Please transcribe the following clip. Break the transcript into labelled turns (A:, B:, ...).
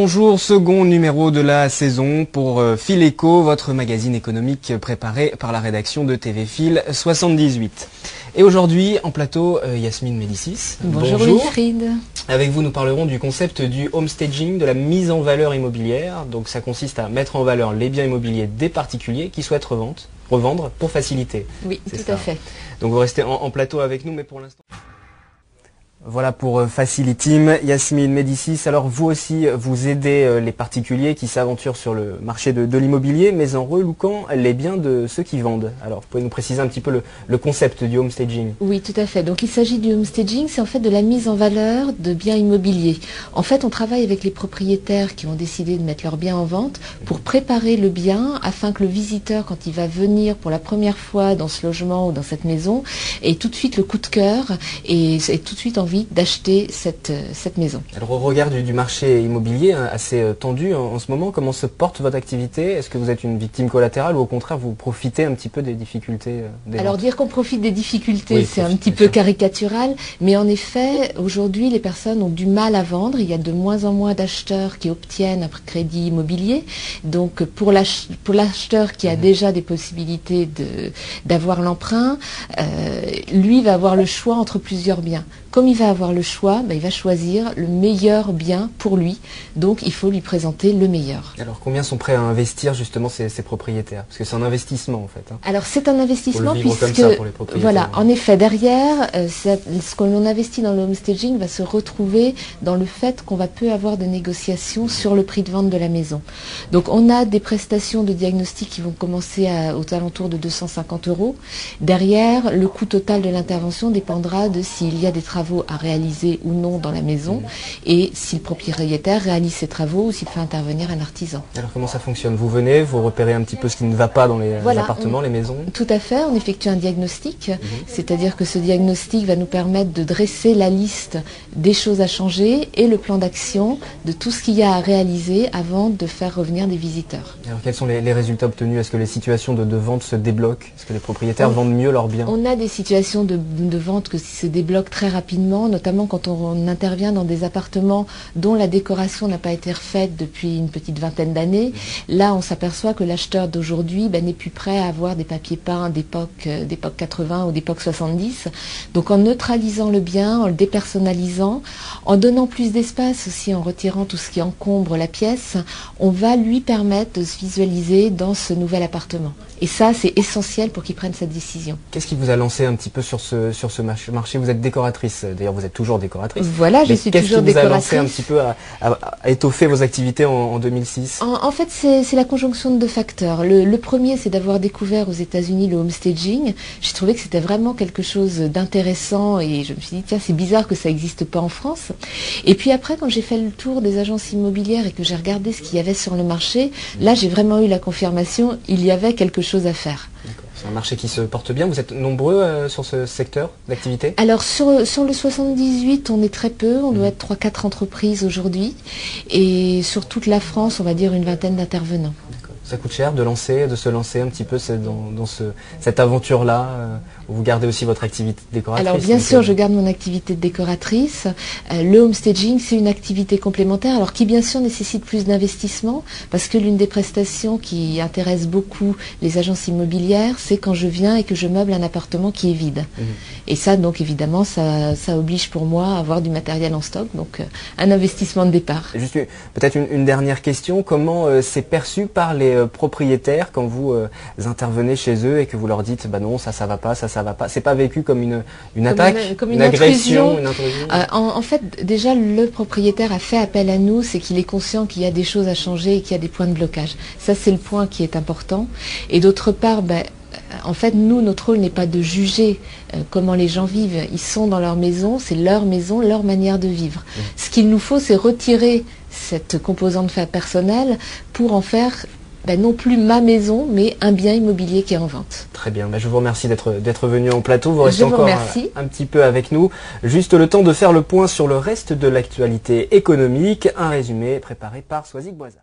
A: Bonjour, second numéro de la saison pour Fil Éco, votre magazine économique préparé par la rédaction de TV Fil 78. Et aujourd'hui, en plateau, Yasmine Médicis.
B: Bonjour Wilfried.
A: Avec vous, nous parlerons du concept du homestaging, de la mise en valeur immobilière. Donc ça consiste à mettre en valeur les biens immobiliers des particuliers qui souhaitent revendre pour faciliter.
B: Oui, tout à fait.
A: Donc vous restez en plateau avec nous, mais pour l'instant... Voilà pour Facilitim, Yasmine Médicis. Alors vous aussi, vous aidez les particuliers qui s'aventurent sur le marché de l'immobilier, mais en relouquant les biens de ceux qui vendent. Alors vous pouvez nous préciser un petit peu le concept du homestaging? Oui,
B: tout à fait. Donc il s'agit du homestaging, c'est en fait de la mise en valeur de biens immobiliers. En fait, on travaille avec les propriétaires qui ont décidé de mettre leurs biens en vente pour préparer le bien afin que le visiteur, quand il va venir pour la première fois dans ce logement ou dans cette maison, ait tout de suite le coup de cœur et tout de suite envie d'acheter cette maison.
A: Alors au regard du marché immobilier assez tendu en ce moment, comment se porte votre activité? Est-ce que vous êtes une victime collatérale ou au contraire vous profitez un petit peu des difficultés des
B: Alors
A: ventes?
B: dire qu'on profite des difficultés, oui, c'est un petit peu caricatural, mais en effet aujourd'hui les personnes ont du mal à vendre, il y a de moins en moins d'acheteurs qui obtiennent un crédit immobilier, donc pour l'acheteur qui a déjà des possibilités d'avoir l'emprunt, lui va avoir le choix entre plusieurs biens. Comme il va avoir le choix, il va choisir le meilleur bien pour lui. Donc il faut lui présenter le meilleur.
A: Alors combien sont prêts à investir justement ces propriétaires? Parce que c'est un investissement en fait.
B: Alors c'est un investissement
A: puisque comme ça pour les propriétaires.
B: Voilà, en effet, derrière, ce que l'on investit dans le homestaging va se retrouver dans le fait qu'on va peu avoir de négociations sur le prix de vente de la maison. Donc on a des prestations de diagnostic qui vont commencer aux alentours de 250 €. Derrière, le coût total de l'intervention dépendra de s'il y a des travaux à réaliser ou non dans la maison et si le propriétaire réalise ses travaux ou s'il fait intervenir un artisan.
A: Alors comment ça fonctionne? Vous venez, vous repérez un petit peu ce qui ne va pas dans les appartements, les maisons?
B: Tout à fait, on effectue un diagnostic, c'est-à-dire que ce diagnostic va nous permettre de dresser la liste des choses à changer et le plan d'action de tout ce qu'il y a à réaliser avant de faire revenir des visiteurs.
A: Alors quels sont les résultats obtenus? Est-ce que les situations de vente se débloquent? Est-ce que les propriétaires vendent mieux leurs biens?
B: On a des situations de vente qui se débloquent très rapidement, notamment quand on intervient dans des appartements dont la décoration n'a pas été refaite depuis une petite vingtaine d'années. Là, on s'aperçoit que l'acheteur d'aujourd'hui n'est plus prêt à avoir des papiers peints d'époque 80 ou d'époque 70. Donc en neutralisant le bien, en le dépersonnalisant, en donnant plus d'espace aussi, en retirant tout ce qui encombre la pièce, on va lui permettre de se visualiser dans ce nouvel appartement. Et ça, c'est essentiel pour qu'il prenne cette décision.
A: Qu'est-ce qui vous a lancé un petit peu sur ce marché? Vous êtes décoratrice, d'ailleurs vous êtes toujours décoratrice.
B: Voilà, je suis toujours décoratrice. Qu'est-ce qui vous a lancé
A: un petit peu à étoffer vos activités en 2006?
B: En fait, c'est la conjonction de deux facteurs. Le premier, c'est d'avoir découvert aux États-Unis le homestaging. J'ai trouvé que c'était vraiment quelque chose d'intéressant et je me suis dit, tiens, c'est bizarre que ça n'existe pas en France. Et puis après, quand j'ai fait le tour des agences immobilières et que j'ai regardé ce qu'il y avait sur le marché, là, j'ai vraiment eu la confirmation, il y avait quelque chose à faire.
A: C'est un marché qui se porte bien. Vous êtes nombreux sur ce secteur d'activité?
B: Alors sur le 78, on est très peu. On doit être 3-4 entreprises aujourd'hui. Et sur toute la France, on va dire une vingtaine d'intervenants.
A: Ça coûte cher de se lancer un petit peu dans cette aventure-là, où vous gardez aussi votre activité de décoratrice?
B: Alors bien sûr, je garde mon activité de décoratrice. Le homestaging, c'est une activité complémentaire, alors qui bien sûr nécessite plus d'investissement, parce que l'une des prestations qui intéresse beaucoup les agences immobilières, c'est quand je viens et que je meuble un appartement qui est vide. Et ça, donc évidemment, ça oblige pour moi à avoir du matériel en stock, donc un investissement de départ.
A: Et juste peut-être une dernière question, comment c'est perçu par les propriétaires quand vous intervenez chez eux et que vous leur dites non, ça va pas, ça va pas? C'est pas vécu comme une attaque, une agression, une intrusion?
B: En fait, déjà le propriétaire a fait appel à nous, c'est qu'il est conscient qu'il y a des choses à changer et qu'il y a des points de blocage. Ça, c'est le point qui est important. Et d'autre part, en fait, nous, notre rôle n'est pas de juger comment les gens vivent. Ils sont dans leur maison, c'est leur maison, leur manière de vivre. Ce qu'il nous faut, c'est retirer cette composante personnelle pour en faire non plus ma maison, mais un bien immobilier qui est en vente.
A: Très bien, je vous remercie d'être venu en plateau. Vous restez encore un petit peu avec nous. Juste le temps de faire le point sur le reste de l'actualité économique. Un résumé préparé par Soisig Boisard.